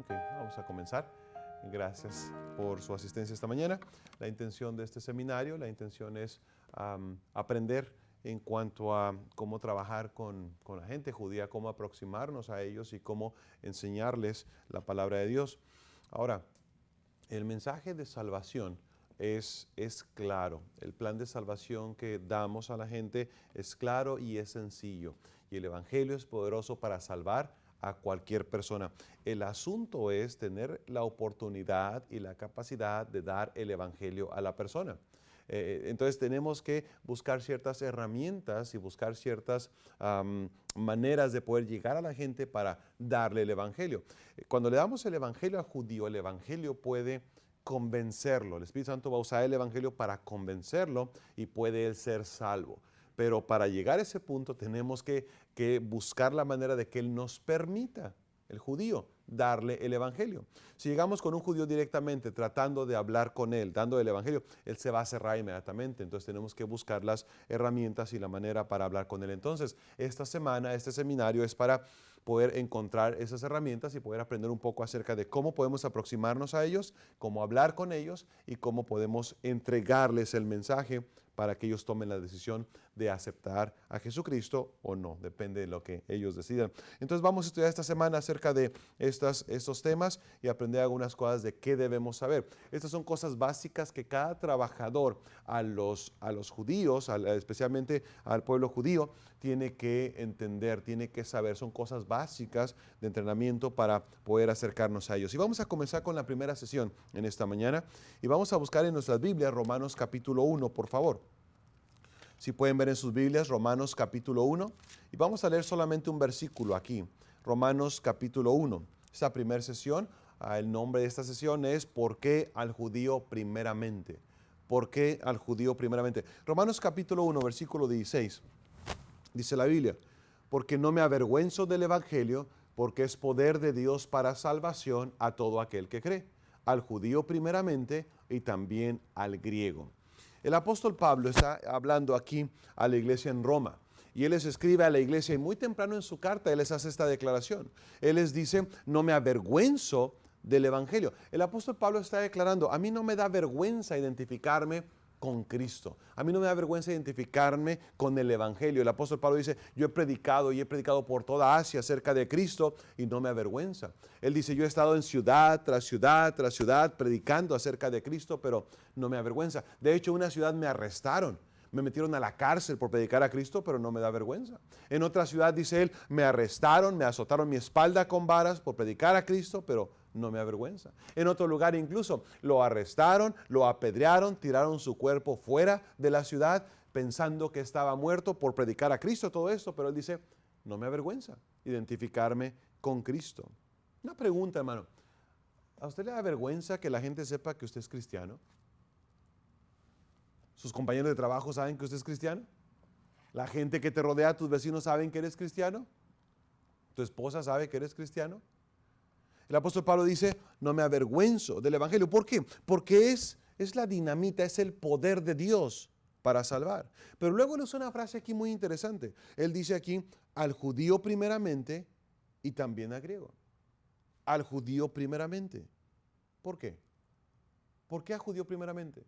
Ok, vamos a comenzar. Gracias por su asistencia esta mañana. La intención de este seminario, la intención es aprender en cuanto a cómo trabajar con la gente judía, cómo aproximarnos a ellos y cómo enseñarles la palabra de Dios. Ahora, el mensaje de salvación es claro. El plan de salvación que damos a la gente es claro y es sencillo. Y el Evangelio es poderoso para salvar a cualquier persona. El asunto es tener la oportunidad y la capacidad de dar el Evangelio a la persona. Entonces tenemos que buscar ciertas herramientas y buscar ciertas maneras de poder llegar a la gente para darle el Evangelio. Cuando le damos el Evangelio al judío, el Evangelio puede convencerlo. El Espíritu Santo va a usar el Evangelio para convencerlo y puede él ser salvo. Pero para llegar a ese punto tenemos que buscar la manera de que Él nos permita, el judío, darle el Evangelio. Si llegamos con un judío directamente tratando de hablar con él, dando el Evangelio, él se va a cerrar inmediatamente. Entonces tenemos que buscar las herramientas y la manera para hablar con él. Entonces, esta semana, este seminario es para poder encontrar esas herramientas y poder aprender un poco acerca de cómo podemos aproximarnos a ellos, cómo hablar con ellos y cómo podemos entregarles el mensaje para que ellos tomen la decisión de aceptar a Jesucristo o no, depende de lo que ellos decidan. Entonces vamos a estudiar esta semana acerca de estos temas y aprender algunas cosas de qué debemos saber. Estas son cosas básicas que cada trabajador a los judíos, especialmente al pueblo judío, tiene que entender, tiene que saber. Son cosas básicas de entrenamiento para poder acercarnos a ellos. Y vamos a comenzar con la primera sesión en esta mañana y vamos a buscar en nuestras Biblias Romanos capítulo 1, por favor. Si pueden ver en sus Biblias, Romanos capítulo 1, y vamos a leer solamente un versículo aquí, Romanos capítulo 1. Esta primera sesión, el nombre de esta sesión es ¿por qué al judío primeramente? ¿Por qué al judío primeramente? Romanos capítulo 1, versículo 16, dice la Biblia, porque no me avergüenzo del Evangelio, porque es poder de Dios para salvación a todo aquel que cree, al judío primeramente y también al griego. El apóstol Pablo está hablando aquí a la iglesia en Roma y él les escribe a la iglesia y muy temprano en su carta él les hace esta declaración. Él les dice, no me avergüenzo del Evangelio. El apóstol Pablo está declarando, a mí no me da vergüenza identificarme con Cristo. A mí no me da vergüenza identificarme con el Evangelio. El apóstol Pablo dice, yo he predicado y he predicado por toda Asia acerca de Cristo y no me avergüenza. Él dice, yo he estado en ciudad tras ciudad tras ciudad predicando acerca de Cristo, pero no me avergüenza. De hecho, en una ciudad me arrestaron. Me metieron a la cárcel por predicar a Cristo, pero no me da vergüenza. En otra ciudad, dice él, me arrestaron, me azotaron mi espalda con varas por predicar a Cristo, pero no me avergüenza. En otro lugar incluso lo arrestaron, lo apedrearon, tiraron su cuerpo fuera de la ciudad pensando que estaba muerto por predicar a Cristo, todo esto, pero él dice, no me avergüenza identificarme con Cristo. Una pregunta, hermano, ¿a usted le da vergüenza que la gente sepa que usted es cristiano? ¿Sus compañeros de trabajo saben que usted es cristiano? ¿La gente que te rodea, tus vecinos, saben que eres cristiano? ¿Tu esposa sabe que eres cristiano? El apóstol Pablo dice, no me avergüenzo del Evangelio. ¿Por qué? Porque es la dinamita, es el poder de Dios para salvar. Pero luego él usa una frase aquí muy interesante. Él dice aquí, al judío primeramente y también al griego. Al judío primeramente. ¿Por qué? ¿Por qué al judío primeramente?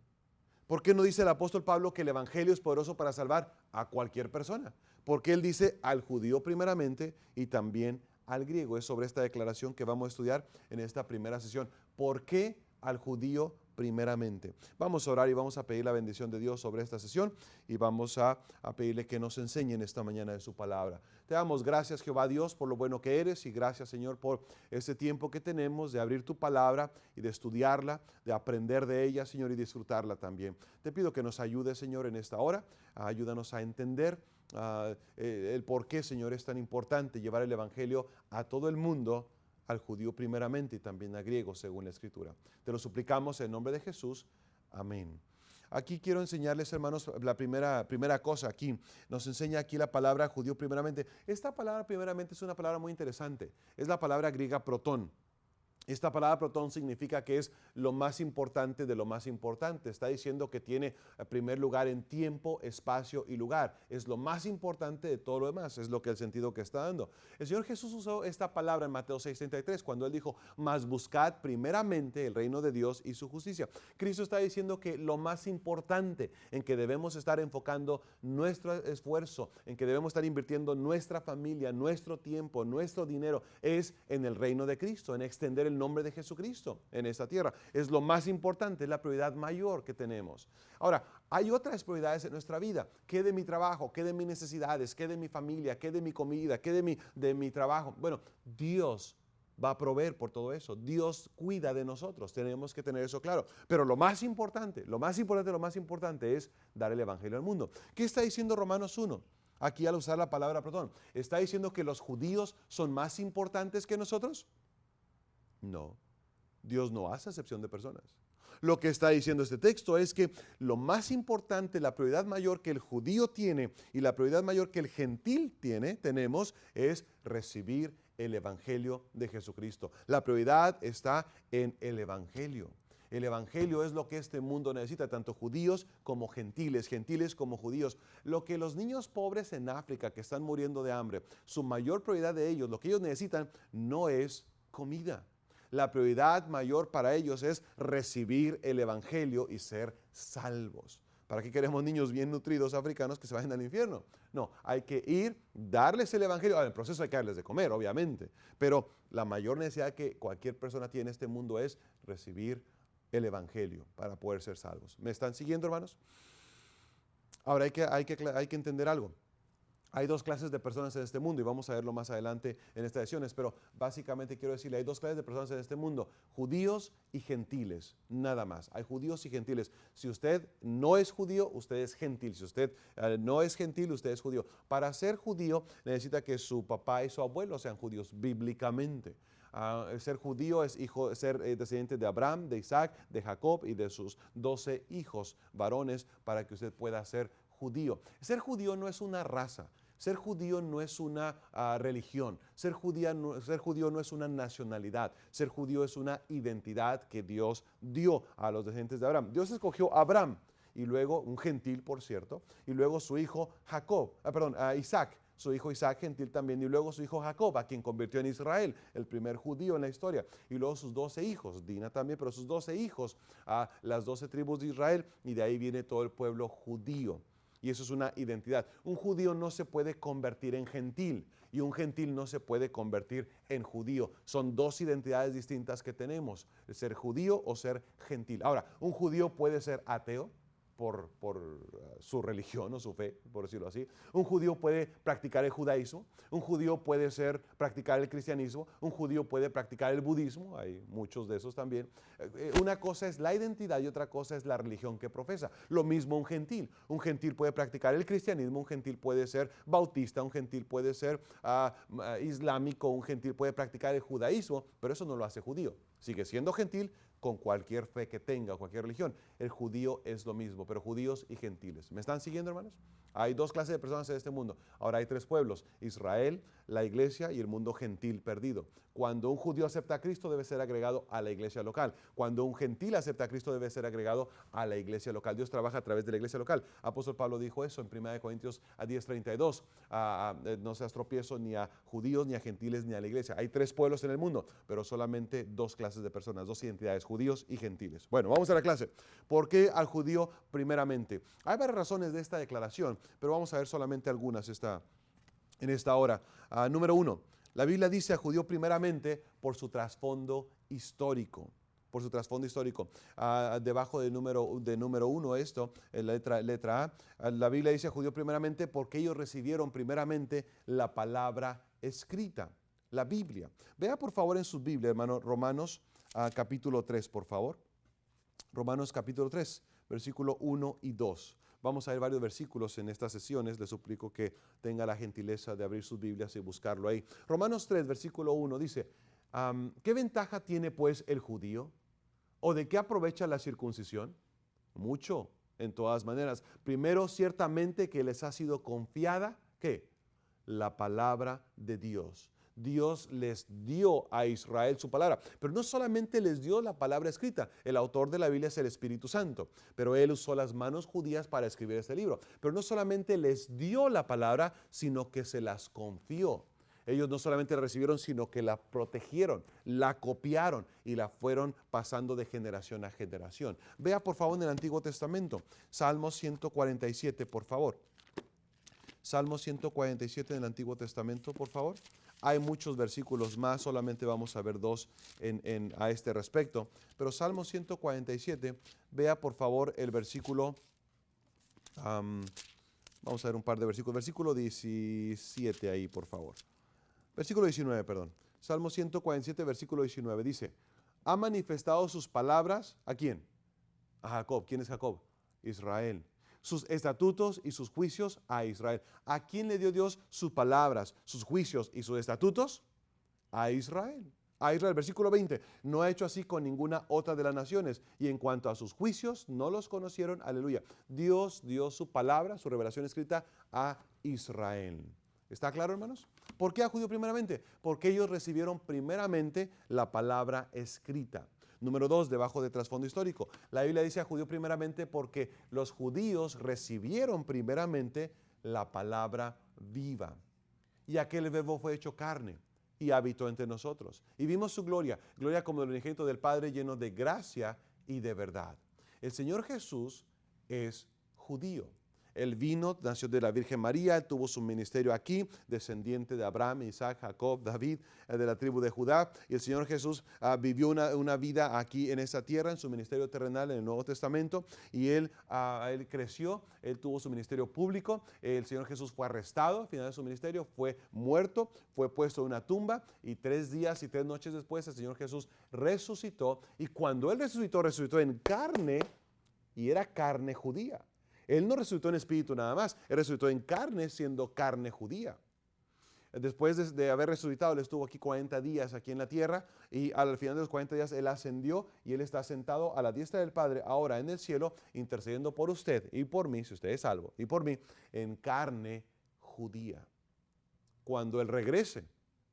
¿Por qué no dice el apóstol Pablo que el Evangelio es poderoso para salvar a cualquier persona? Porque él dice al judío primeramente y también al griego. Es sobre esta declaración que vamos a estudiar en esta primera sesión. ¿Por qué al judío primeramente? Vamos a orar y vamos a pedir la bendición de Dios sobre esta sesión y vamos a pedirle que nos enseñe en esta mañana de su palabra. Te damos gracias, Jehová Dios, por lo bueno que eres y gracias, Señor, por este tiempo que tenemos de abrir tu palabra y de estudiarla, de aprender de ella, Señor, y disfrutarla también. Te pido que nos ayudes, Señor, en esta hora. Ayúdanos a entender el por qué, Señor, es tan importante llevar el Evangelio a todo el mundo, al judío primeramente y también al griego, según la Escritura. Te lo suplicamos en nombre de Jesús. Amén. Aquí quiero enseñarles, hermanos, la primera cosa aquí. Nos enseña aquí la palabra judío primeramente. Esta palabra primeramente es una palabra muy interesante. Es la palabra griega protón. Esta palabra protón significa que es lo más importante de lo más importante. Está diciendo que tiene primer lugar en tiempo, espacio y lugar. Es lo más importante de todo lo demás. Es lo que el sentido que está dando. El Señor Jesús usó esta palabra en Mateo 6:33 cuando Él dijo, mas buscad primeramente el reino de Dios y su justicia. Cristo está diciendo que lo más importante en que debemos estar enfocando nuestro esfuerzo, en que debemos estar invirtiendo nuestra familia, nuestro tiempo, nuestro dinero, es en el reino de Cristo, en extender el nombre de Jesucristo en esta tierra. Es lo más importante, es la prioridad mayor que tenemos. Ahora, hay otras prioridades en nuestra vida. ¿Qué de mi trabajo? ¿Qué de mis necesidades? ¿Qué de mi familia? ¿Qué de mi comida? ¿Qué de mi trabajo? Bueno, Dios va a proveer por todo eso. Dios cuida de nosotros. Tenemos que tener eso claro. Pero lo más importante es dar el evangelio al mundo. ¿Qué está diciendo Romanos 1? Aquí al usar la palabra protón. ¿Está diciendo que los judíos son más importantes que nosotros? No, Dios no hace acepción de personas. Lo que está diciendo este texto es que lo más importante, la prioridad mayor que el judío tiene y la prioridad mayor que el gentil tenemos, es recibir el evangelio de Jesucristo. La prioridad está en el evangelio. El evangelio es lo que este mundo necesita, tanto judíos como gentiles, gentiles como judíos. Lo que los niños pobres en África que están muriendo de hambre, su mayor prioridad de ellos, lo que ellos necesitan no es comida. La prioridad mayor para ellos es recibir el evangelio y ser salvos. ¿Para qué queremos niños bien nutridos africanos que se vayan al infierno? No, hay que ir, darles el evangelio. En el proceso hay que darles de comer, obviamente. Pero la mayor necesidad que cualquier persona tiene en este mundo es recibir el evangelio para poder ser salvos. ¿Me están siguiendo, hermanos? Ahora hay que entender algo. Hay dos clases de personas en este mundo y vamos a verlo más adelante en estas sesiones, pero básicamente quiero decirle, hay dos clases de personas en este mundo, judíos y gentiles, nada más. Hay judíos y gentiles. Si usted no es judío, usted es gentil. Si usted no es gentil, usted es judío. Para ser judío necesita que su papá y su abuelo sean judíos bíblicamente. Ser judío es ser descendiente de Abraham, de Isaac, de Jacob y de sus 12 hijos varones para que usted pueda ser judío. Ser judío no es una raza. Ser judío no es una religión. Ser judío no es una nacionalidad. Ser judío es una identidad que Dios dio a los descendientes de Abraham. Dios escogió a Abraham y luego, un gentil por cierto, y luego su hijo Isaac. Su hijo Isaac, gentil también, y luego su hijo Jacob, a quien convirtió en Israel, el primer judío en la historia. Y luego sus 12 hijos, Dina también, pero sus 12 hijos, a las 12 tribus de Israel, y de ahí viene todo el pueblo judío. Y eso es una identidad. Un judío no se puede convertir en gentil y un gentil no se puede convertir en judío. Son dos identidades distintas que tenemos, ser judío o ser gentil. Ahora, un judío puede ser ateo por su religión o su fe, por decirlo así. Un judío puede practicar el judaísmo, un judío puede practicar el cristianismo, un judío puede practicar el budismo, hay muchos de esos también. Una cosa es la identidad y otra cosa es la religión que profesa. Lo mismo un gentil puede practicar el cristianismo, un gentil puede ser bautista, un gentil puede ser islámico, un gentil puede practicar el judaísmo, pero eso no lo hace judío. Sigue siendo gentil con cualquier fe que tenga, cualquier religión. El judío es lo mismo, pero judíos y gentiles. ¿Me están siguiendo, hermanos? Hay dos clases de personas en este mundo. Ahora hay tres pueblos, Israel, la iglesia y el mundo gentil perdido. Cuando un judío acepta a Cristo debe ser agregado a la iglesia local. Cuando un gentil acepta a Cristo debe ser agregado a la iglesia local. Dios trabaja a través de la iglesia local. Apóstol Pablo dijo eso en 1 Corintios 10:32. No seas tropiezo ni a judíos, ni a gentiles, ni a la iglesia. Hay tres pueblos en el mundo, pero solamente dos clases de personas, dos identidades, judíos y gentiles. Bueno, vamos a la clase. ¿Por qué al judío primeramente? Hay varias razones de esta declaración, pero vamos a ver solamente algunas en esta hora. Número 1, la Biblia dice al judío primeramente por su trasfondo histórico. Por su trasfondo histórico. Debajo del número 1, letra A, la Biblia dice al judío primeramente porque ellos recibieron primeramente la palabra escrita, la Biblia. Vea por favor en su Biblia, hermano, Romanos capítulo 3, por favor. Romanos capítulo 3, versículo 1 y 2. Vamos a ver varios versículos en estas sesiones. Les suplico que tenga la gentileza de abrir sus Biblias y buscarlo ahí. Romanos 3, versículo 1 dice, ¿qué ventaja tiene pues el judío? ¿O de qué aprovecha la circuncisión? Mucho, en todas maneras. Primero, ciertamente que les ha sido confiada, ¿qué? La palabra de Dios. Dios les dio a Israel su palabra. Pero no solamente les dio la palabra escrita. El autor de la Biblia es el Espíritu Santo. Pero él usó las manos judías para escribir este libro. Pero no solamente les dio la palabra, sino que se las confió. Ellos no solamente la recibieron, sino que la protegieron, la copiaron y la fueron pasando de generación a generación. Vea por favor en el Antiguo Testamento, Salmo 147, por favor. Salmo 147 en el Antiguo Testamento, por favor. Hay muchos versículos más, solamente vamos a ver dos a este respecto. Pero Salmo 147, vea por favor el versículo, vamos a ver un par de versículos. Versículo 17 ahí, por favor. Versículo 19, perdón. Salmo 147, versículo 19, dice, ha manifestado sus palabras, ¿a quién? A Jacob. ¿Quién es Jacob? Israel. Sus estatutos y sus juicios a Israel. ¿A quién le dio Dios sus palabras, sus juicios y sus estatutos? A Israel. A Israel, versículo 20, no ha hecho así con ninguna otra de las naciones. Y en cuanto a sus juicios, no los conocieron. Aleluya. Dios dio su palabra, su revelación escrita a Israel. ¿Está claro, hermanos? ¿Por qué a judío primeramente? Porque ellos recibieron primeramente la palabra escrita. Número 2, debajo de trasfondo histórico. La Biblia dice a judío primeramente porque los judíos recibieron primeramente la palabra viva. Y aquel verbo fue hecho carne y habitó entre nosotros. Y vimos su gloria, gloria como el unigénito del Padre, lleno de gracia y de verdad. El Señor Jesús es judío. Él vino, nació de la Virgen María, tuvo su ministerio aquí, descendiente de Abraham, Isaac, Jacob, David, de la tribu de Judá. Y el Señor Jesús vivió una vida aquí en esta tierra, en su ministerio terrenal en el Nuevo Testamento. Y él creció, él tuvo su ministerio público. El Señor Jesús fue arrestado al final de su ministerio, fue muerto, fue puesto en una tumba. Y 3 días y 3 noches después el Señor Jesús resucitó. Y cuando él resucitó, resucitó en carne y era carne judía. Él no resucitó en espíritu nada más, él resucitó en carne siendo carne judía. Después de haber resucitado, él estuvo aquí 40 días aquí en la tierra y al final de los 40 días él ascendió y él está sentado a la diestra del Padre ahora en el cielo intercediendo por usted y por mí, si usted es salvo, y por mí, en carne judía. Cuando él regrese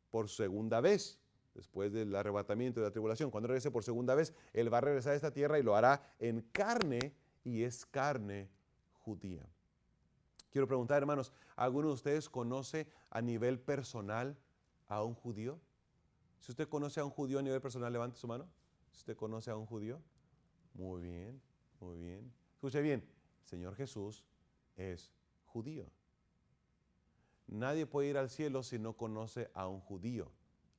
por segunda vez, después del arrebatamiento y de la tribulación, cuando él regrese por segunda vez, él va a regresar a esta tierra y lo hará en carne y es carne judía. Quiero preguntar, hermanos, ¿alguno de ustedes conoce a nivel personal a un judío? Si usted conoce a un judío a nivel personal, levante su mano. Si usted conoce a un judío, muy bien, muy bien. Escuche bien, el Señor Jesús es judío. Nadie puede ir al cielo si no conoce a un judío,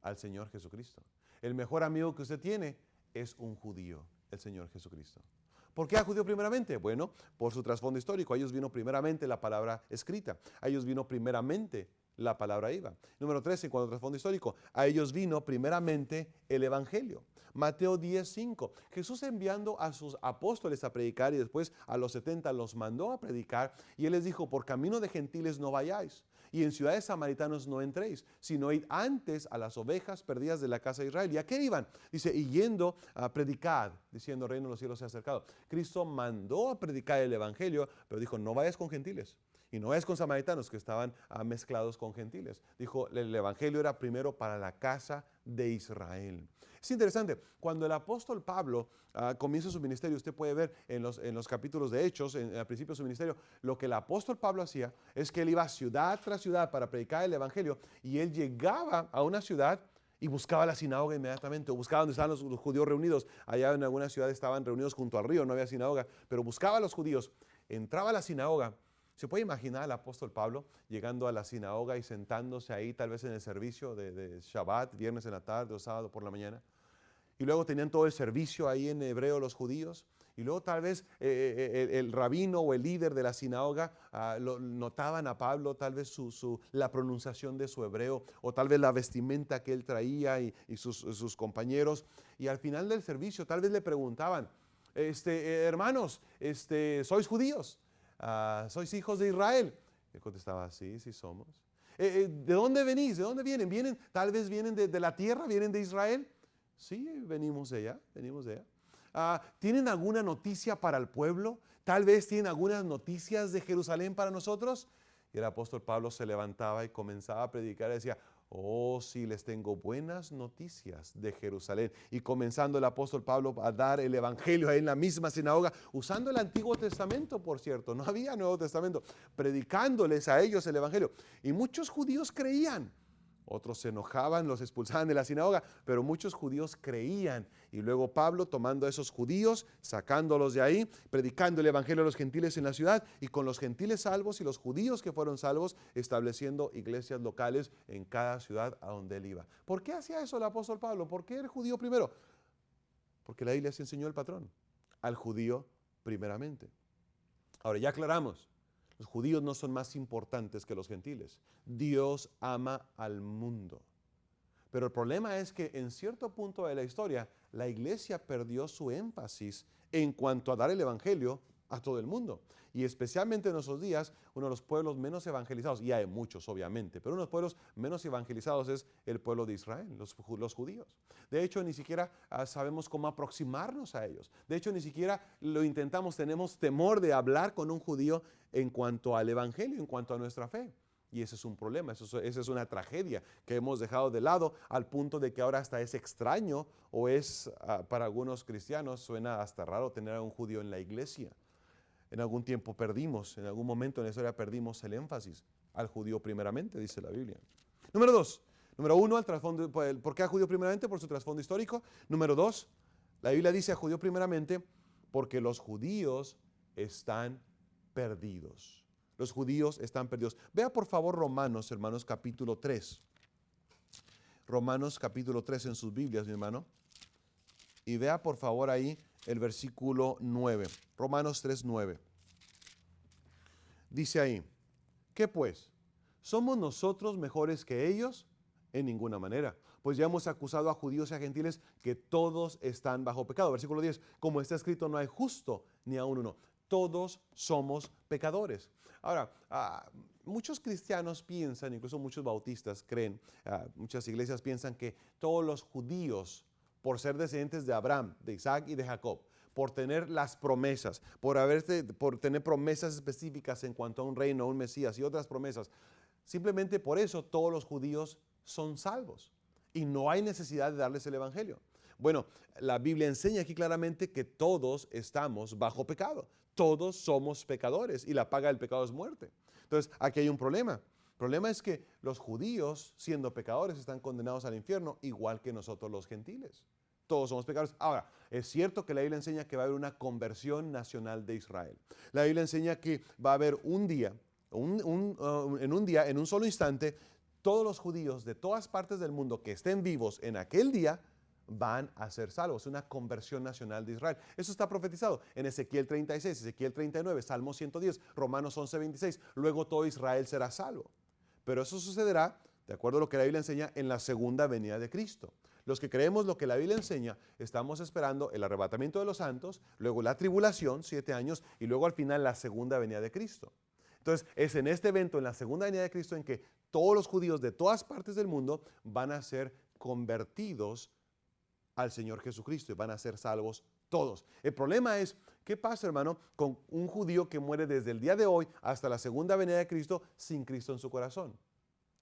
al Señor Jesucristo. El mejor amigo que usted tiene es un judío, el Señor Jesucristo. ¿Por qué a judío primeramente? Bueno, por su trasfondo histórico. A ellos vino primeramente la palabra escrita. A ellos vino primeramente la palabra viva. Número 3, en cuanto al trasfondo histórico, a ellos vino primeramente el evangelio. Mateo 10:5. Jesús enviando a sus apóstoles a predicar y después a los 70 los mandó a predicar y él les dijo, por camino de gentiles no vayáis y en ciudades samaritanos no entréis, sino id antes a las ovejas perdidas de la casa de Israel. ¿Y a qué iban? Dice, y yendo a predicar, diciendo, reino de los cielos se ha acercado. Cristo mandó a predicar el evangelio, pero dijo, no vayas con gentiles. Y no es con samaritanos que estaban mezclados con gentiles. Dijo, el evangelio era primero para la casa de Israel. Es interesante, cuando el apóstol Pablo comienza su ministerio, usted puede ver en los capítulos de Hechos, al principio de su ministerio, lo que el apóstol Pablo hacía es que él iba ciudad tras ciudad para predicar el evangelio y él llegaba a una ciudad y buscaba la sinagoga inmediatamente, o buscaba donde estaban los judíos reunidos. Allá en alguna ciudad estaban reunidos junto al río, no había sinagoga, pero buscaba a los judíos, entraba a la sinagoga. ¿Se puede imaginar al apóstol Pablo llegando a la sinagoga y sentándose ahí tal vez en el servicio de Shabbat, viernes en la tarde o sábado por la mañana? Y luego tenían todo el servicio ahí en hebreo los judíos. Y luego tal vez el rabino o el líder de la sinagoga notaban a Pablo tal vez la pronunciación de su hebreo o tal vez la vestimenta que él traía y sus compañeros. Y al final del servicio tal vez le preguntaban, hermanos, ¿sois judíos? ¿Sois hijos de Israel? Él contestaba, sí, sí somos. ¿De dónde venís? ¿De dónde vienen? Tal vez vienen de la tierra, vienen de Israel. Sí, venimos de allá, ¿tienen alguna noticia para el pueblo? Tal vez tienen algunas noticias de Jerusalén para nosotros. Y el apóstol Pablo se levantaba y comenzaba a predicar y decía, Oh, sí, les tengo buenas noticias de Jerusalén. Y comenzando el apóstol Pablo a dar el evangelio ahí en la misma sinagoga, usando el Antiguo Testamento, por cierto, no había Nuevo Testamento, predicándoles a ellos el evangelio. Y muchos judíos creían. Otros se enojaban, los expulsaban de la sinagoga, pero muchos judíos creían. Y luego Pablo, tomando a esos judíos, sacándolos de ahí, predicando el evangelio a los gentiles en la ciudad, y con los gentiles salvos y los judíos que fueron salvos, estableciendo iglesias locales en cada ciudad a donde él iba. ¿Por qué hacía eso el apóstol Pablo? ¿Por qué el judío primero? Porque la Biblia se enseñó el patrón, al judío primeramente. Ahora ya aclaramos. Los judíos no son más importantes que los gentiles. Dios ama al mundo. Pero el problema es que en cierto punto de la historia, la iglesia perdió su énfasis en cuanto a dar el evangelio a todo el mundo. Y especialmente en nuestros días, uno de los pueblos menos evangelizados, y hay muchos obviamente, pero uno de los pueblos menos evangelizados es el pueblo de Israel, los judíos. De hecho, ni siquiera sabemos cómo aproximarnos a ellos. De hecho, ni siquiera lo intentamos, tenemos temor de hablar con un judío en cuanto al evangelio, en cuanto a nuestra fe. Y ese es un problema, esa es una tragedia que hemos dejado de lado al punto de que ahora hasta es extraño o es, para algunos cristianos, suena hasta raro tener a un judío en la iglesia. En algún tiempo perdimos, en algún momento en la historia perdimos el énfasis al judío primeramente, dice la Biblia. Número 2, número 1, ¿por qué al judío primeramente? Por su trasfondo histórico. Número 2, la Biblia dice a judío primeramente porque los judíos están perdidos. Los judíos están perdidos. Vea por favor Romanos, hermanos, capítulo 3. Romanos capítulo 3 en sus Biblias, mi hermano. Y vea por favor ahí el versículo 9. Romanos 3, 9. Dice ahí, ¿qué pues? ¿Somos nosotros mejores que ellos? En ninguna manera. Pues ya hemos acusado a judíos y a gentiles que todos están bajo pecado. Versículo 10, como está escrito, no hay justo ni aun uno. Todos somos pecadores. Ahora, muchos cristianos piensan, incluso muchos bautistas creen, muchas iglesias piensan que todos los judíos, por ser descendientes de Abraham, de Isaac y de Jacob, por tener las promesas, por tener promesas específicas en cuanto a un reino, un Mesías y otras promesas, simplemente por eso todos los judíos son salvos y no hay necesidad de darles el evangelio. Bueno, la Biblia enseña aquí claramente que todos estamos bajo pecado. Todos somos pecadores y la paga del pecado es muerte. Entonces, aquí hay un problema. El problema es que los judíos, siendo pecadores, están condenados al infierno, igual que nosotros los gentiles. Todos somos pecadores. Ahora, es cierto que la Biblia enseña que va a haber una conversión nacional de Israel. La Biblia enseña que va a haber un día, en un solo instante, todos los judíos de todas partes del mundo que estén vivos en aquel día van a ser salvos, una conversión nacional de Israel. Eso está profetizado en Ezequiel 36, Ezequiel 39, Salmo 110, Romanos 11, 26. Luego todo Israel será salvo. Pero eso sucederá, de acuerdo a lo que la Biblia enseña, en la segunda venida de Cristo. Los que creemos lo que la Biblia enseña, estamos esperando el arrebatamiento de los santos, luego la tribulación, 7 años, y luego al final la segunda venida de Cristo. Entonces, es en este evento, en la segunda venida de Cristo, en que todos los judíos de todas partes del mundo van a ser convertidos al Señor Jesucristo y van a ser salvos todos. El problema es, ¿qué pasa, hermano, con un judío que muere desde el día de hoy hasta la segunda venida de Cristo sin Cristo en su corazón?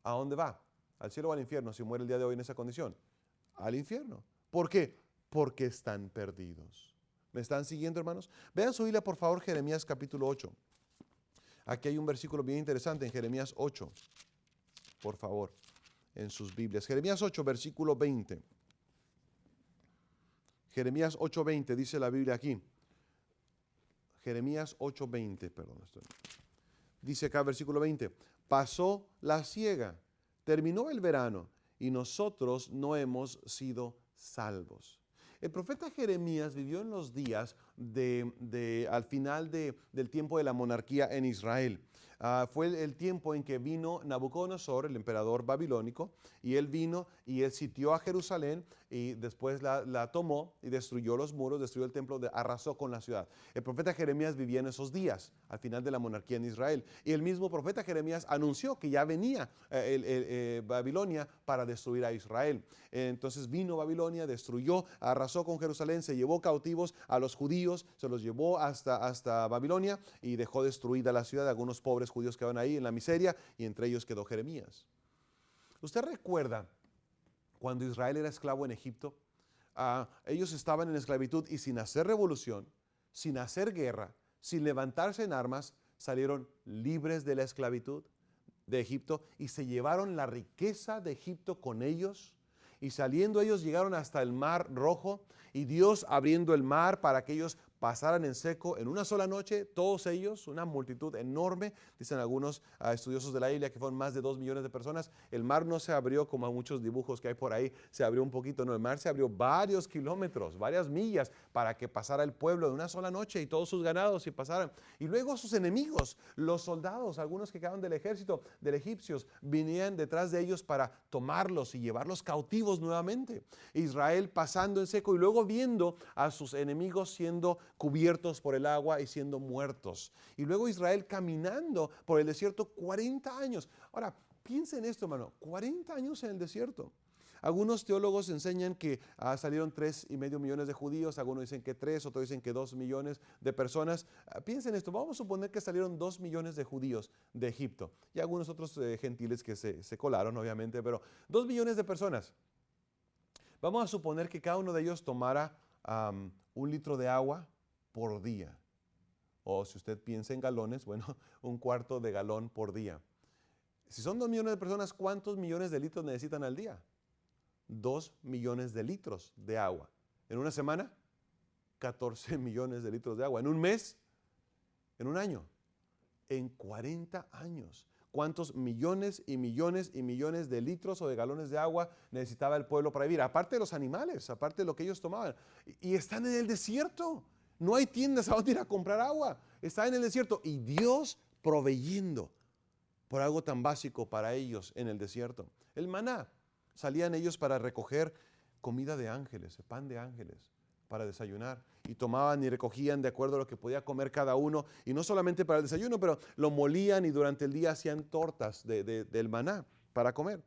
¿A dónde va? ¿Al cielo o al infierno si muere el día de hoy en esa condición? Al infierno. ¿Por qué? Porque están perdidos. ¿Me están siguiendo, hermanos? Vean su Biblia, por favor, Jeremías capítulo 8. Aquí hay un versículo bien interesante en Jeremías 8. Por favor, en sus Biblias. Jeremías 8, versículo 20. Jeremías 8:20 dice la Biblia aquí. Jeremías 8:20, perdón. Dice acá versículo 20. Pasó la siega, terminó el verano y nosotros no hemos sido salvos. El profeta Jeremías vivió en los días al final del tiempo de la monarquía en Israel. Fue el tiempo en que vino Nabucodonosor, el emperador babilónico, y él vino y él sitió a Jerusalén y después la tomó y destruyó los muros, destruyó el templo, arrasó con la ciudad. El profeta Jeremías vivía en esos días, al final de la monarquía en Israel. Y el mismo profeta Jeremías anunció que ya venía Babilonia para destruir a Israel. Entonces vino Babilonia, destruyó, arrasó con Jerusalén, se llevó cautivos a los judíos, se los llevó hasta Babilonia y dejó destruida la ciudad. Algunos pobres judíos quedaron ahí en la miseria y entre ellos quedó Jeremías. ¿Usted recuerda cuando Israel era esclavo en Egipto? Ellos estaban en esclavitud y sin hacer revolución, sin hacer guerra, sin levantarse en armas, salieron libres de la esclavitud de Egipto y se llevaron la riqueza de Egipto con ellos. Y saliendo ellos llegaron hasta el Mar Rojo, y Dios abriendo el mar para que ellos pasaran en seco en una sola noche, todos ellos, una multitud enorme, dicen algunos estudiosos de la Biblia que fueron más de 2 millones de personas. El mar no se abrió como a muchos dibujos que hay por ahí, se abrió un poquito, no, el mar se abrió varios kilómetros, varias millas, para que pasara el pueblo de una sola noche y todos sus ganados y pasaran. Y luego sus enemigos, los soldados, algunos que quedaron del ejército de egipcios, vinían detrás de ellos para tomarlos y llevarlos cautivos nuevamente. Israel pasando en seco y luego viendo a sus enemigos siendo cubiertos por el agua y siendo muertos. Y luego Israel caminando por el desierto 40 años. Ahora, piensa en esto, hermano, 40 años en el desierto. Algunos teólogos enseñan que salieron 3,5 millones de judíos, algunos dicen que 3, otros dicen que 2 millones de personas. Piensen en esto, vamos a suponer que salieron 2 millones de judíos de Egipto y algunos otros gentiles que se colaron, obviamente, pero 2 millones de personas. Vamos a suponer que cada uno de ellos tomara 1 litro de agua por día. O si usted piensa en galones, bueno, 1/4 de galón por día. Si son 2 millones de personas, ¿cuántos millones de litros necesitan al día? 2 millones de litros de agua. En una semana, 14 millones de litros de agua. En un mes, en un año, en 40 años. ¿Cuántos millones y millones y millones de litros o de galones de agua necesitaba el pueblo para vivir? Aparte de los animales, aparte de lo que ellos tomaban. Y están en el desierto. No hay tiendas a donde ir a comprar agua. Están en el desierto. Y Dios proveyendo por algo tan básico para ellos en el desierto. El maná. Salían ellos para recoger comida de ángeles, pan de ángeles, para desayunar. Y tomaban y recogían de acuerdo a lo que podía comer cada uno. Y no solamente para el desayuno, pero lo molían y durante el día hacían tortas del maná para comer.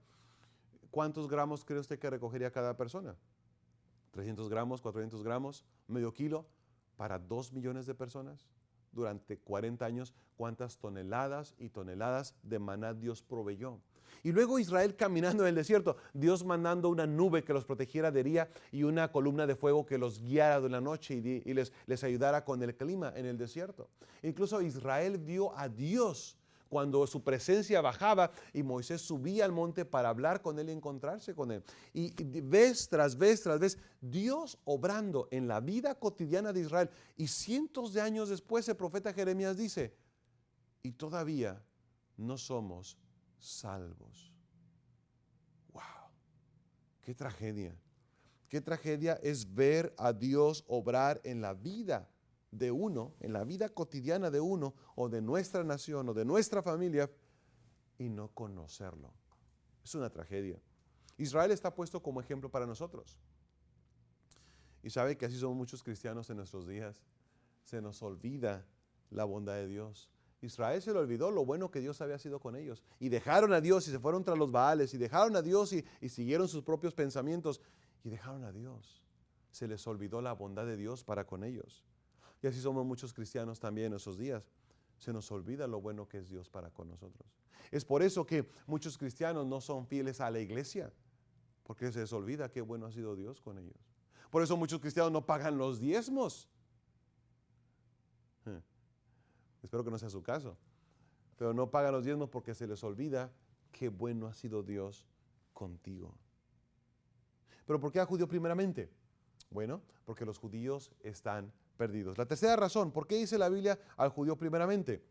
¿Cuántos gramos cree usted que recogería cada persona? 300 gramos, 400 gramos, medio kilo, para 2 millones de personas. Durante 40 años, ¿cuántas toneladas y toneladas de maná Dios proveyó? Y luego Israel caminando en el desierto, Dios mandando una nube que los protegiera de día y una columna de fuego que los guiara de la noche y les ayudara con el clima en el desierto. Incluso Israel vio a Dios cuando su presencia bajaba y Moisés subía al monte para hablar con él y encontrarse con él. Y vez tras vez tras vez, Dios obrando en la vida cotidiana de Israel. Y cientos de años después el profeta Jeremías dice, y todavía no somos salvos. ¡Wow! ¡Qué tragedia! ¡Qué tragedia es ver a Dios obrar en la vida de uno, en la vida cotidiana de uno, o de nuestra nación, o de nuestra familia, y no conocerlo! Es una tragedia. Israel está puesto como ejemplo para nosotros. Y sabe que así somos muchos cristianos en nuestros días. Se nos olvida la bondad de Dios. Israel se le olvidó lo bueno que Dios había sido con ellos. Y dejaron a Dios y se fueron tras los Baales. Y dejaron a Dios y siguieron sus propios pensamientos. Y dejaron a Dios. Se les olvidó la bondad de Dios para con ellos. Y así somos muchos cristianos también en esos días. Se nos olvida lo bueno que es Dios para con nosotros. Es por eso que muchos cristianos no son fieles a la iglesia. Porque se les olvida qué bueno ha sido Dios con ellos. Por eso muchos cristianos no pagan los diezmos. Espero que no sea su caso. Pero no pagan los diezmos porque se les olvida qué bueno ha sido Dios contigo. ¿Pero por qué a judíos primeramente? Bueno, porque los judíos están perdidos. La tercera razón, ¿por qué dice la Biblia al judío primeramente?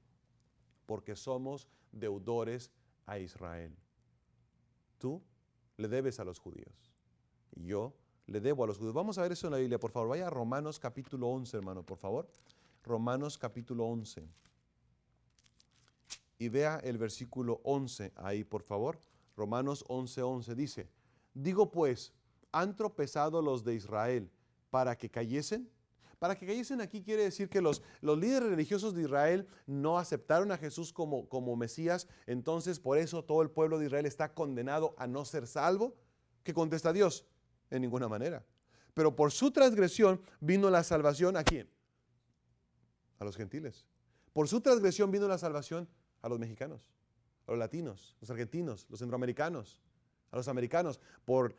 Porque somos deudores a Israel. Tú le debes a los judíos. Y yo le debo a los judíos. Vamos a ver eso en la Biblia, por favor. Vaya a Romanos capítulo 11, hermano, por favor. Romanos capítulo 11. Y vea el versículo 11 ahí, por favor. Romanos 11:11 dice, digo pues, ¿han tropezado los de Israel para que cayesen? Para que cayesen aquí quiere decir que los líderes religiosos de Israel no aceptaron a Jesús como Mesías, entonces por eso todo el pueblo de Israel está condenado a no ser salvo. ¿Qué contesta Dios? En ninguna manera. Pero por su transgresión vino la salvación, ¿a quién? A los gentiles. Por su transgresión vino la salvación a los mexicanos, a los latinos, los argentinos, los centroamericanos. a los americanos. Por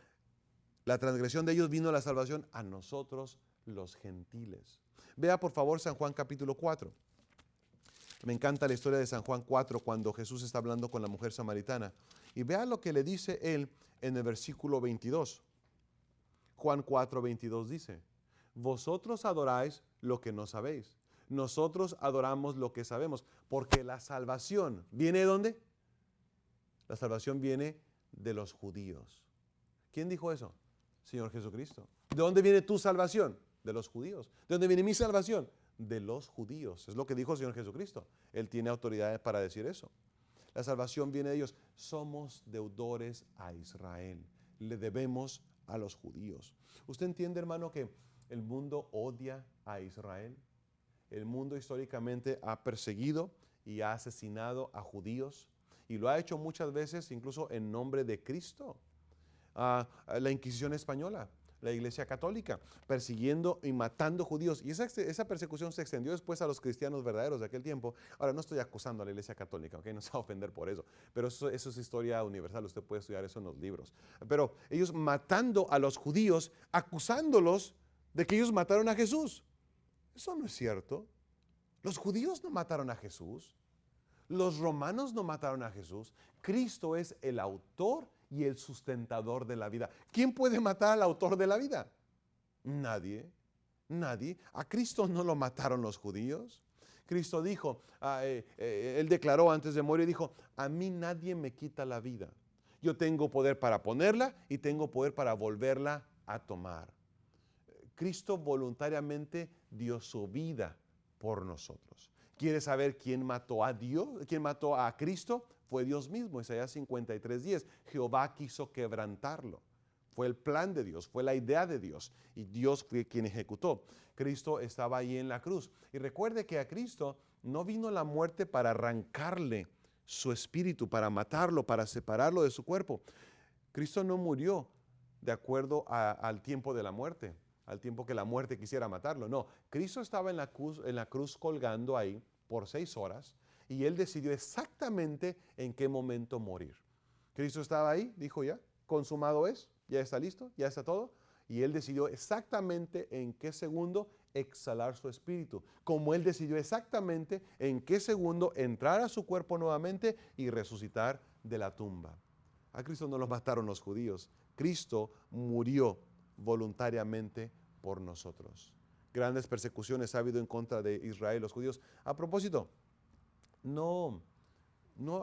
la transgresión de ellos vino la salvación a nosotros los gentiles. Vea por favor San Juan capítulo 4. Me encanta la historia de San Juan 4 cuando Jesús está hablando con la mujer samaritana. Y vea lo que le dice él en el versículo 22. Juan 4, 22 dice: vosotros adoráis lo que no sabéis. Nosotros adoramos lo que sabemos. Porque la salvación viene ¿de dónde? La salvación viene de los judíos. ¿Quién dijo eso? Señor Jesucristo. ¿De dónde viene tu salvación? De los judíos. ¿De dónde viene mi salvación? De los judíos. Es lo que dijo el Señor Jesucristo. Él tiene autoridad para decir eso. La salvación viene de ellos. Somos deudores a Israel. Le debemos a los judíos. ¿Usted entiende, hermano, que el mundo odia a Israel? El mundo históricamente ha perseguido y ha asesinado a judíos. Y lo ha hecho muchas veces incluso en nombre de Cristo. La Inquisición española, la Iglesia Católica, persiguiendo y matando judíos. Y esa persecución se extendió después a los cristianos verdaderos de aquel tiempo. Ahora, no estoy acusando a la Iglesia Católica, ¿ok? No se va a ofender por eso. Pero eso es historia universal, usted puede estudiar eso en los libros. Pero ellos matando a los judíos, acusándolos de que ellos mataron a Jesús. Eso no es cierto. Los judíos no mataron a Jesús. Los romanos no mataron a Jesús. Cristo es el autor y el sustentador de la vida. ¿Quién puede matar al autor de la vida? Nadie. Nadie. A Cristo no lo mataron los judíos. Cristo dijo, él declaró antes de morir, dijo: a mí nadie me quita la vida. Yo tengo poder para ponerla y tengo poder para volverla a tomar. Cristo voluntariamente dio su vida por nosotros. ¿Quieres saber quién mató a Dios? ¿Quién mató a Cristo? Fue Dios mismo. Isaías 53:10. Jehová quiso quebrantarlo. Fue el plan de Dios, fue la idea de Dios. Y Dios fue quien ejecutó. Cristo estaba ahí en la cruz. Y recuerde que a Cristo no vino la muerte para arrancarle su espíritu, para matarlo, para separarlo de su cuerpo. Cristo no murió de acuerdo al tiempo de la muerte, al tiempo que la muerte quisiera matarlo. No, Cristo estaba en la cruz colgando ahí por 6 horas y Él decidió exactamente en qué momento morir. Cristo estaba ahí, dijo: ya, consumado es, ya está listo, ya está todo. Y Él decidió exactamente en qué segundo exhalar su espíritu. Como Él decidió exactamente en qué segundo entrar a su cuerpo nuevamente y resucitar de la tumba. A Cristo no lo mataron los judíos. Cristo murió voluntariamente por nosotros. Grandes persecuciones ha habido en contra de Israel, los judíos. A propósito, no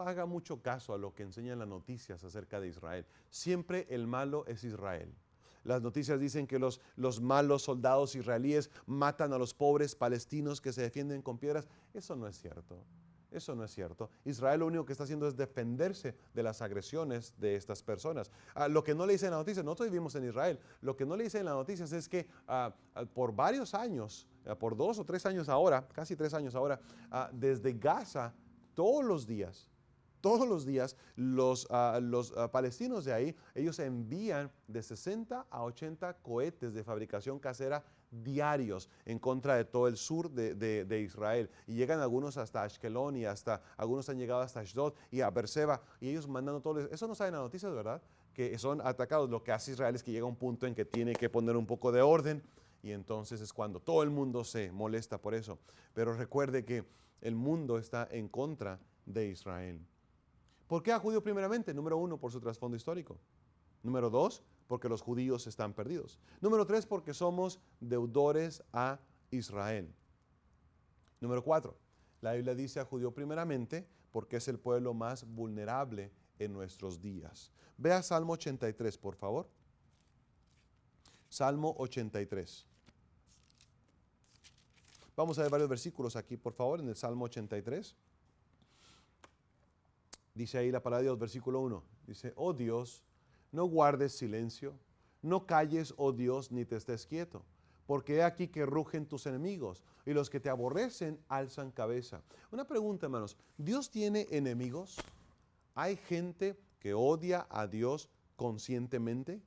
haga mucho caso a lo que enseñan las noticias acerca de Israel. Siempre el malo es Israel. Las noticias dicen que los malos soldados israelíes matan a los pobres palestinos que se defienden con piedras. Eso no es cierto. Eso no es cierto. Israel lo único que está haciendo es defenderse de las agresiones de estas personas. Lo que no le dicen en las noticias, nosotros vivimos en Israel, lo que no le dicen en las noticias es que por varios años, por 2 o 3 años ahora, casi 3 años ahora, desde Gaza, todos los días, los palestinos de ahí, ellos envían de 60 a 80 cohetes de fabricación casera diarios en contra de todo el sur de Israel. Y llegan algunos hasta Ashkelon y algunos han llegado hasta Ashdod y a Beerseba, y ellos mandando todo eso. No saben las noticias, ¿verdad? Que son atacados. Lo que hace Israel es que llega un punto en que tiene que poner un poco de orden, y entonces es cuando todo el mundo se molesta por eso. Pero recuerde que el mundo está en contra de Israel. ¿Por qué a judíos primeramente? Número 1, por su trasfondo histórico. Número 2, porque los judíos están perdidos. Número 3, porque somos deudores a Israel. Número 4, la Biblia dice a judío primeramente porque es el pueblo más vulnerable en nuestros días. Vea Salmo 83, por favor. Salmo 83. Vamos a ver varios versículos aquí, por favor, en el Salmo 83. Dice ahí la palabra de Dios, versículo 1. Dice: oh Dios, no guardes silencio, no calles, oh Dios, ni te estés quieto, porque he aquí que rugen tus enemigos, y los que te aborrecen alzan cabeza. Una pregunta, hermanos, ¿Dios tiene enemigos? ¿Hay gente que odia a Dios conscientemente?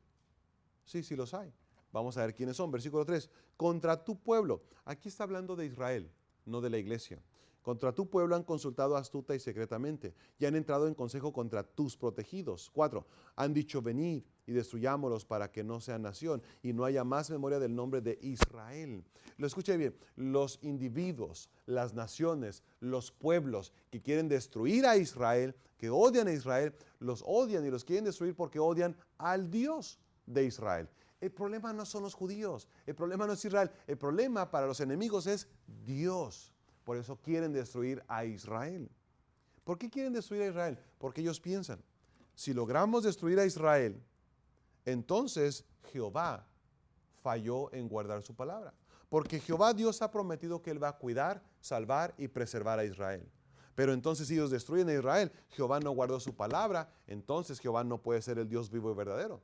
Sí, sí los hay. Vamos a ver quiénes son. Versículo 3. Contra tu pueblo. Aquí está hablando de Israel, no de la iglesia. Contra tu pueblo han consultado astuta y secretamente, y han entrado en consejo contra tus protegidos. 4. Han dicho, venid y destruyámoslos para que no sean nación, y no haya más memoria del nombre de Israel. Lo escuche bien, los individuos, las naciones, los pueblos que quieren destruir a Israel, que odian a Israel, los odian y los quieren destruir porque odian al Dios de Israel. El problema no son los judíos, el problema no es Israel, el problema para los enemigos es Dios. Por eso quieren destruir a Israel. ¿Por qué quieren destruir a Israel? Porque ellos piensan, si logramos destruir a Israel, entonces Jehová falló en guardar su palabra. Porque Jehová Dios ha prometido que Él va a cuidar, salvar y preservar a Israel. Pero entonces si ellos destruyen a Israel, Jehová no guardó su palabra, entonces Jehová no puede ser el Dios vivo y verdadero.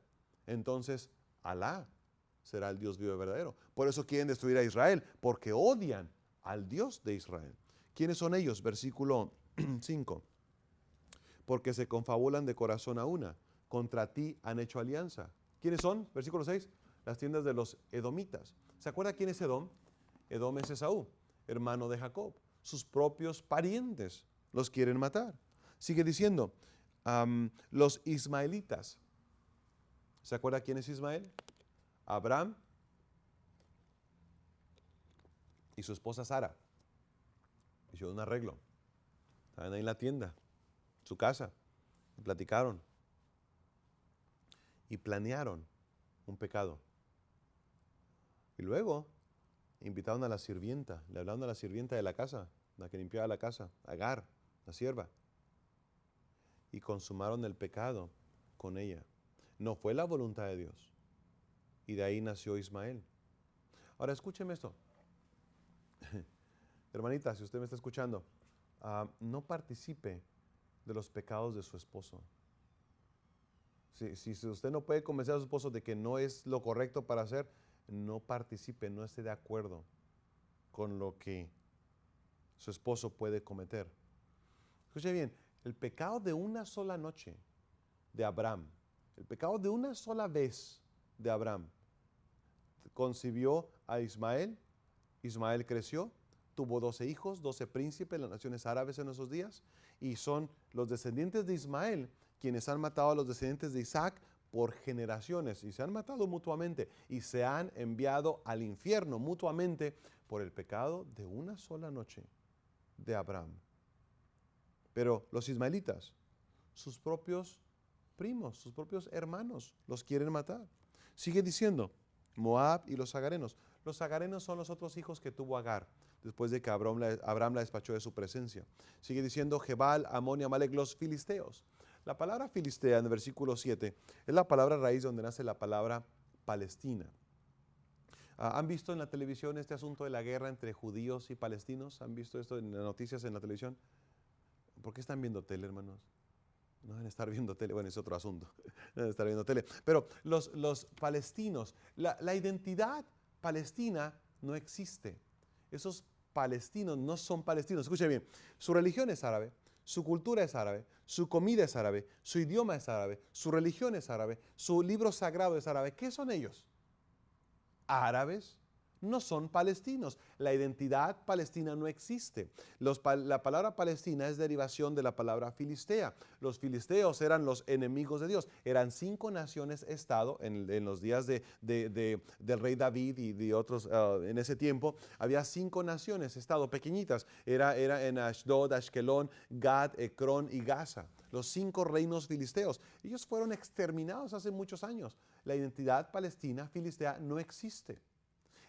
Entonces Alá será el Dios vivo y verdadero. Por eso quieren destruir a Israel, porque odian al Dios de Israel. ¿Quiénes son ellos? Versículo 5. Porque se confabulan de corazón a una, contra ti han hecho alianza. ¿Quiénes son? Versículo 6. Las tiendas de los edomitas. ¿Se acuerda quién es Edom? Edom es Esaú, hermano de Jacob. Sus propios parientes los quieren matar. Sigue diciendo, los ismaelitas. ¿Se acuerda quién es Ismael? Abraham y su esposa Sara. Hicieron un arreglo. Estaban ahí en la tienda, su casa, y platicaron. Y planearon un pecado. Y luego invitaron a la sirvienta, le hablaron a la sirvienta de la casa, la que limpiaba la casa, Agar, la sierva. Y consumaron el pecado con ella. No fue la voluntad de Dios. Y de ahí nació Ismael. Ahora escúcheme esto. Hermanita, si usted me está escuchando, no participe de los pecados de su esposo. Si usted no puede convencer a su esposo de que no es lo correcto para hacer, no participe, no esté de acuerdo con lo que su esposo puede cometer. Escuche bien, el pecado de una sola noche de Abraham, el pecado de una sola vez de Abraham, concibió a Ismael. Ismael creció, tuvo 12 hijos, 12 príncipes, las naciones árabes en esos días, y son los descendientes de Ismael quienes han matado a los descendientes de Isaac por generaciones, y se han matado mutuamente, y se han enviado al infierno mutuamente por el pecado de una sola noche de Abraham. Pero los ismaelitas, sus propios primos, sus propios hermanos, los quieren matar. Sigue diciendo, Moab y los agarenos. Los agarenos son los otros hijos que tuvo Agar, después de que Abraham la despachó de su presencia. Sigue diciendo, Gebal, Amón y Amalek, los filisteos. La palabra filistea en el versículo 7 es la palabra raíz donde nace la palabra Palestina. ¿Han visto en la televisión este asunto de la guerra entre judíos y palestinos? ¿Han visto esto en las noticias en la televisión? ¿Por qué están viendo tele, hermanos? No deben estar viendo tele, bueno, es otro asunto, no deben estar viendo tele. Pero los palestinos, la identidad palestina no existe. Esos palestinos no son palestinos. Escuchen bien, su religión es árabe, su cultura es árabe, su comida es árabe, su idioma es árabe, su religión es árabe, su libro sagrado es árabe. ¿Qué son ellos? Árabes. No son palestinos. La identidad palestina no existe. La palabra Palestina es derivación de la palabra filistea. Los filisteos eran los enemigos de Dios. Eran 5 naciones-estado en los días del rey David y de otros en ese tiempo. Había 5 naciones-estado pequeñitas. Era en Ashdod, Ashkelon, Gad, Ecrón y Gaza. Los 5 reinos filisteos. Ellos fueron exterminados hace muchos años. La identidad palestina filistea no existe.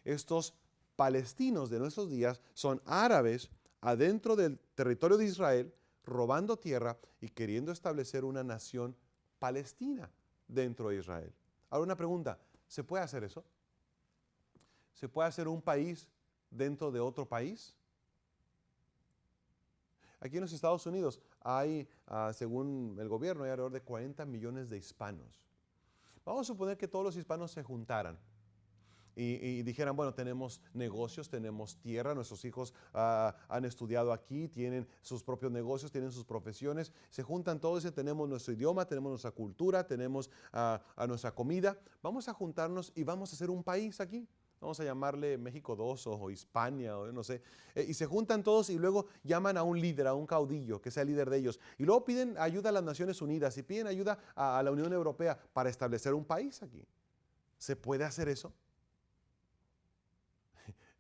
Estos palestinos de nuestros días son árabes adentro del territorio de Israel, robando tierra y queriendo establecer una nación palestina dentro de Israel. Ahora una pregunta, ¿se puede hacer eso? ¿Se puede hacer un país dentro de otro país? Aquí en los Estados Unidos hay, según el gobierno, hay alrededor de 40 millones de hispanos. Vamos a suponer que todos los hispanos se juntaran y dijeran, bueno, tenemos negocios, tenemos tierra, nuestros hijos han estudiado aquí, tienen sus propios negocios, tienen sus profesiones, se juntan todos y tenemos nuestro idioma, tenemos nuestra cultura, tenemos a nuestra comida. Vamos a juntarnos y vamos a hacer un país aquí. vamos a llamarle México 2 o Hispania o no sé, y se juntan todos y luego llaman a un líder, a un caudillo que sea el líder de ellos, y luego piden ayuda a las Naciones Unidas y piden ayuda a la Unión Europea para establecer un país aquí. ¿Se puede hacer eso?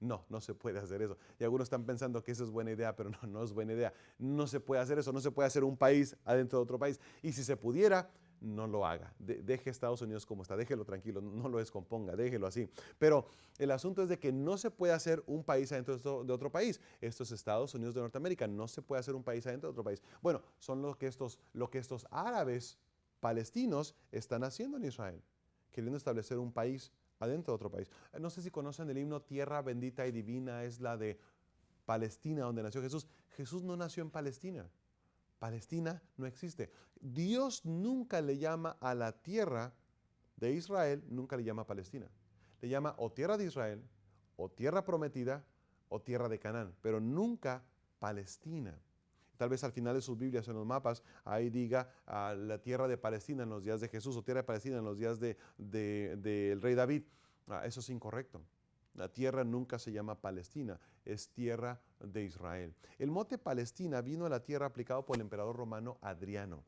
No, no se puede hacer eso. Y algunos están pensando que eso es buena idea, pero no, no es buena idea. No se puede hacer eso, no se puede hacer un país adentro de otro país. Y si se pudiera, no lo haga. Deje Estados Unidos como está, déjelo tranquilo, no lo descomponga, déjelo así. Pero el asunto es de que no se puede hacer un país adentro de otro país. Esto es Estados Unidos de Norteamérica, no se puede hacer un país adentro de otro país. Bueno, son lo que estos árabes palestinos están haciendo en Israel, queriendo establecer un país adentro de otro país. No sé si conocen el himno Tierra bendita y divina, es la de Palestina, donde nació Jesús. Jesús no nació en Palestina. Palestina no existe. Dios nunca le llama a la tierra de Israel, nunca le llama Palestina. Le llama o tierra de Israel, o tierra prometida, o tierra de Canaán, pero nunca Palestina. Tal vez al final de sus Biblias, en los mapas, ahí diga la tierra de Palestina en los días de Jesús o tierra de Palestina en los días del rey David. Eso es incorrecto. La tierra nunca se llama Palestina, es tierra de Israel. El mote Palestina vino a la tierra aplicado por el emperador romano Adriano.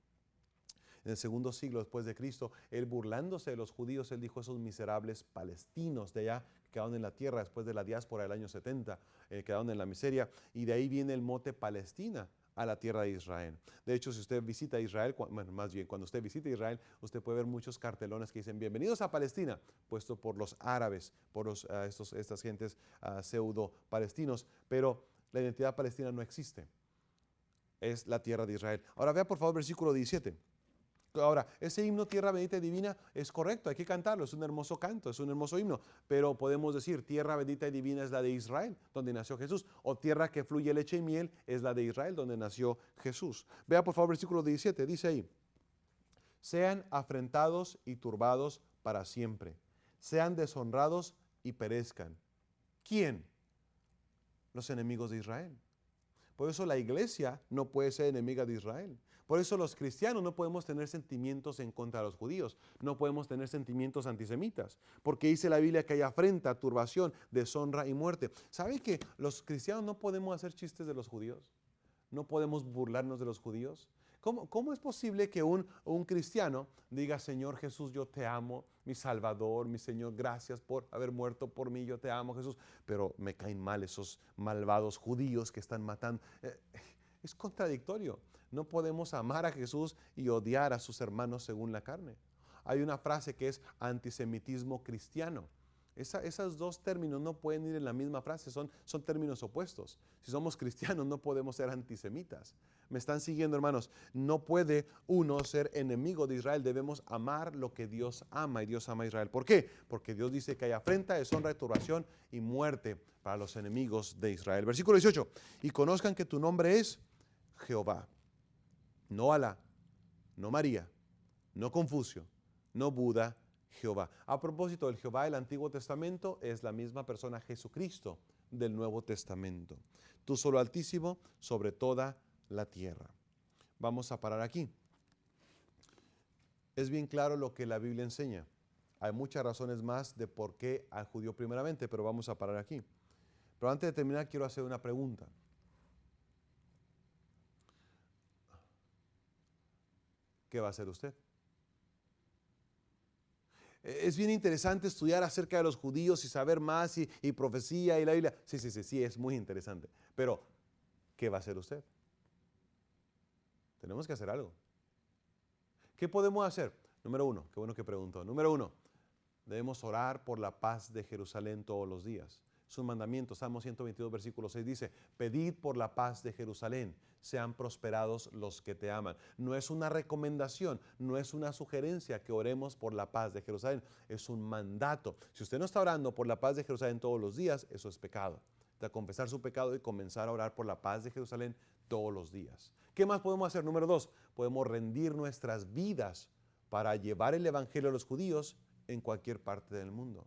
En el segundo siglo después de Cristo, él burlándose de los judíos, él dijo: esos miserables palestinos de allá que quedaron en la tierra después de la diáspora del año 70, quedaron en la miseria, y de ahí viene el mote Palestina a la tierra de Israel. De hecho, si usted visita Israel, bueno, más bien cuando usted visita Israel, usted puede ver muchos cartelones que dicen bienvenidos a Palestina, puesto por los árabes, por estas gentes pseudo palestinos, pero la identidad palestina no existe, es la tierra de Israel. Ahora vea por favor versículo 17. Ahora, ese himno Tierra Bendita y Divina es correcto, hay que cantarlo, es un hermoso canto, es un hermoso himno, pero podemos decir Tierra Bendita y Divina es la de Israel, donde nació Jesús, o tierra que fluye leche y miel es la de Israel, donde nació Jesús. Vea por favor versículo 17, dice ahí: sean afrentados y turbados para siempre, sean deshonrados y perezcan. ¿Quién? Los enemigos de Israel. Por eso la iglesia no puede ser enemiga de Israel. Por eso los cristianos no podemos tener sentimientos en contra de los judíos. No podemos tener sentimientos antisemitas. Porque dice la Biblia que hay afrenta, turbación, deshonra y muerte. ¿Sabe que los cristianos no podemos hacer chistes de los judíos? No podemos burlarnos de los judíos. ¿Cómo es posible que un cristiano diga: Señor Jesús, yo te amo, mi Salvador, mi Señor, gracias por haber muerto por mí, yo te amo, Jesús, pero me caen mal esos malvados judíos que están matando? Es contradictorio. No podemos amar a Jesús y odiar a sus hermanos según la carne. Hay una frase que es antisemitismo cristiano. Esos dos términos no pueden ir en la misma frase, son términos opuestos. Si somos cristianos no podemos ser antisemitas. ¿Me están siguiendo, hermanos? No puede uno ser enemigo de Israel, debemos amar lo que Dios ama, y Dios ama a Israel. ¿Por qué? Porque Dios dice que hay afrenta, deshonra, turbación y muerte para los enemigos de Israel. Versículo 18: y conozcan que tu nombre es Jehová, no Alá, no María, no Confucio, no Buda, Jehová. A propósito, el Jehová del Antiguo Testamento es la misma persona Jesucristo del Nuevo Testamento. Tú solo Altísimo sobre toda la tierra. Vamos a parar aquí. Es bien claro lo que la Biblia enseña. Hay muchas razones más de por qué al judío primeramente, pero vamos a parar aquí. Pero antes de terminar quiero hacer una pregunta. ¿Qué va a hacer usted? Es bien interesante estudiar acerca de los judíos y saber más y profecía y la Biblia. Sí, es muy interesante. Pero, ¿qué va a hacer usted? Tenemos que hacer algo. ¿Qué podemos hacer? Número uno, qué bueno que preguntó. Número uno, debemos orar por la paz de Jerusalén todos los días. Es un mandamiento. Salmo 122, versículo 6 dice: pedid por la paz de Jerusalén, sean prosperados los que te aman. No es una recomendación, no es una sugerencia que oremos por la paz de Jerusalén, es un mandato. Si usted no está orando por la paz de Jerusalén todos los días, eso es pecado. De confesar su pecado y comenzar a orar por la paz de Jerusalén todos los días. ¿Qué más podemos hacer? Número dos, podemos rendir nuestras vidas para llevar el evangelio a los judíos en cualquier parte del mundo.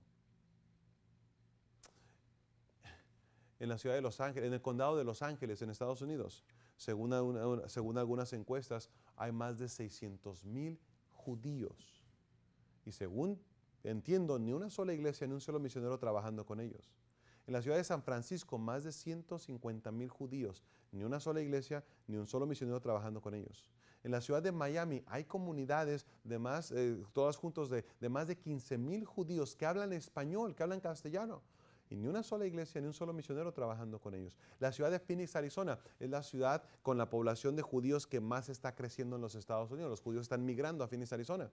En la ciudad de Los Ángeles, en el condado de Los Ángeles, en Estados Unidos, según algunas encuestas, hay más de 600,000 judíos. Y según entiendo, ni una sola iglesia, ni un solo misionero trabajando con ellos. En la ciudad de San Francisco, más de 150,000 judíos, ni una sola iglesia, ni un solo misionero trabajando con ellos. En la ciudad de Miami hay comunidades de más, todas juntos, de más de 15,000 judíos que hablan español, que hablan castellano. Y ni una sola iglesia, ni un solo misionero trabajando con ellos. La ciudad de Phoenix, Arizona, es la ciudad con la población de judíos que más está creciendo en los Estados Unidos. Los judíos están migrando a Phoenix, Arizona.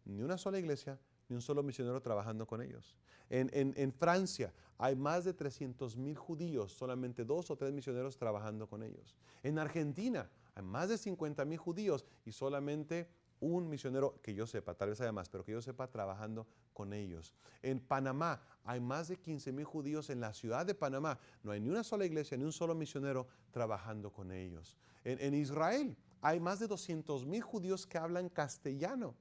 Ni una sola iglesia, ni un solo misionero trabajando con ellos. En Francia hay más de 300,000 judíos, solamente 2 o 3 misioneros trabajando con ellos. En Argentina hay más de 50,000 judíos y solamente un misionero, que yo sepa, tal vez haya más, pero que yo sepa, trabajando con ellos. En Panamá hay más de 15,000 judíos en la ciudad de Panamá. No hay ni una sola iglesia, ni un solo misionero trabajando con ellos. En Israel hay más de 200,000 judíos que hablan castellano.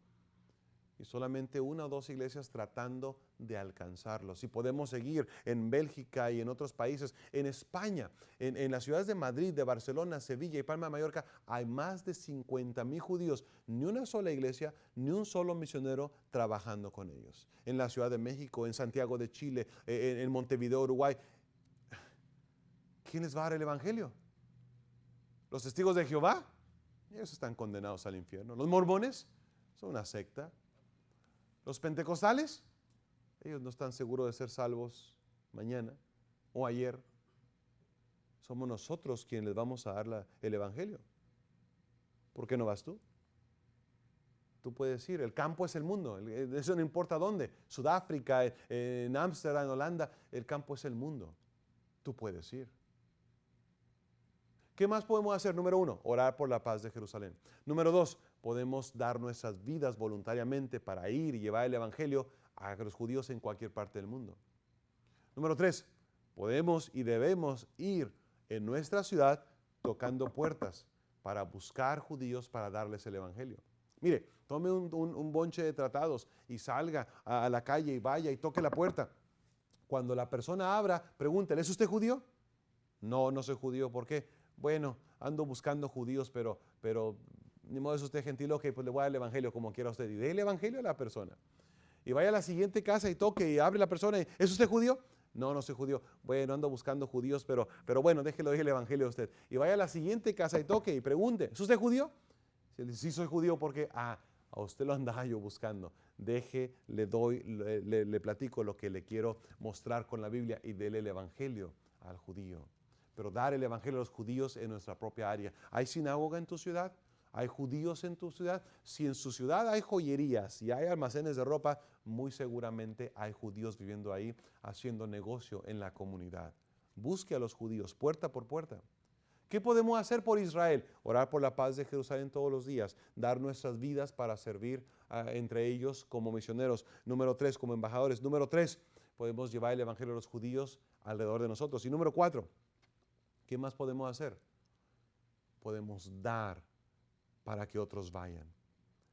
Y solamente 1 o 2 iglesias tratando de alcanzarlos. Y podemos seguir en Bélgica y en otros países. En España, en las ciudades de Madrid, de Barcelona, Sevilla y Palma de Mallorca, hay más de 50,000 judíos. Ni una sola iglesia, ni un solo misionero trabajando con ellos. En la Ciudad de México, en Santiago de Chile, en Montevideo, Uruguay. ¿Quién les va a dar el evangelio? ¿Los testigos de Jehová? Ellos están condenados al infierno. ¿Los mormones? Son una secta. Los pentecostales, ellos no están seguros de ser salvos mañana o ayer. Somos nosotros quienes les vamos a dar el evangelio. ¿Por qué no vas tú? Tú puedes ir, el campo es el mundo, eso no importa dónde, Sudáfrica, en Ámsterdam, en Holanda, el campo es el mundo. Tú puedes ir. ¿Qué más podemos hacer? Número 1, orar por la paz de Jerusalén. Número 2, podemos dar nuestras vidas voluntariamente para ir y llevar el evangelio a los judíos en cualquier parte del mundo. Número 3, podemos y debemos ir en nuestra ciudad tocando puertas para buscar judíos para darles el evangelio. Mire, tome un bonche de tratados y salga a la calle y vaya y toque la puerta. Cuando la persona abra, pregúntele, ¿es usted judío? No, no soy judío. ¿Por qué? Bueno, ando buscando judíos, pero ni modo es usted gentil, ok, pues le voy a dar el evangelio como quiera usted. Y dé el evangelio a la persona. Y vaya a la siguiente casa y toque y abre la persona. ¿Es usted judío? No, no soy judío. Bueno, ando buscando judíos, pero bueno, déjelo ir el evangelio a usted. Y vaya a la siguiente casa y toque y pregunte, ¿es usted judío? Sí, soy judío porque, a usted lo andaba yo buscando. Le platico lo que le quiero mostrar con la Biblia y dele el evangelio al judío. Pero dar el evangelio a los judíos en nuestra propia área. ¿Hay sinagoga en tu ciudad? ¿Hay judíos en tu ciudad? Si en su ciudad hay joyerías y hay almacenes de ropa, muy seguramente hay judíos viviendo ahí haciendo negocio en la comunidad. Busque a los judíos puerta por puerta. ¿Qué podemos hacer por Israel? Orar por la paz de Jerusalén todos los días, dar nuestras vidas para servir entre ellos como misioneros. Número 3, como embajadores. Número 3, podemos llevar el evangelio a los judíos alrededor de nosotros. Y número 4, ¿qué más podemos hacer? Podemos dar para que otros vayan.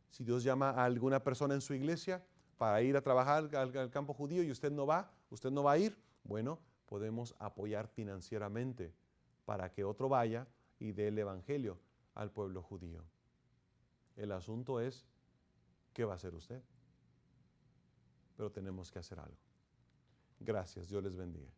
Si Dios llama a alguna persona en su iglesia para ir a trabajar al campo judío y usted no va a ir, bueno, podemos apoyar financieramente para que otro vaya y dé el evangelio al pueblo judío. El asunto es, ¿qué va a hacer usted? Pero tenemos que hacer algo. Gracias, Dios les bendiga.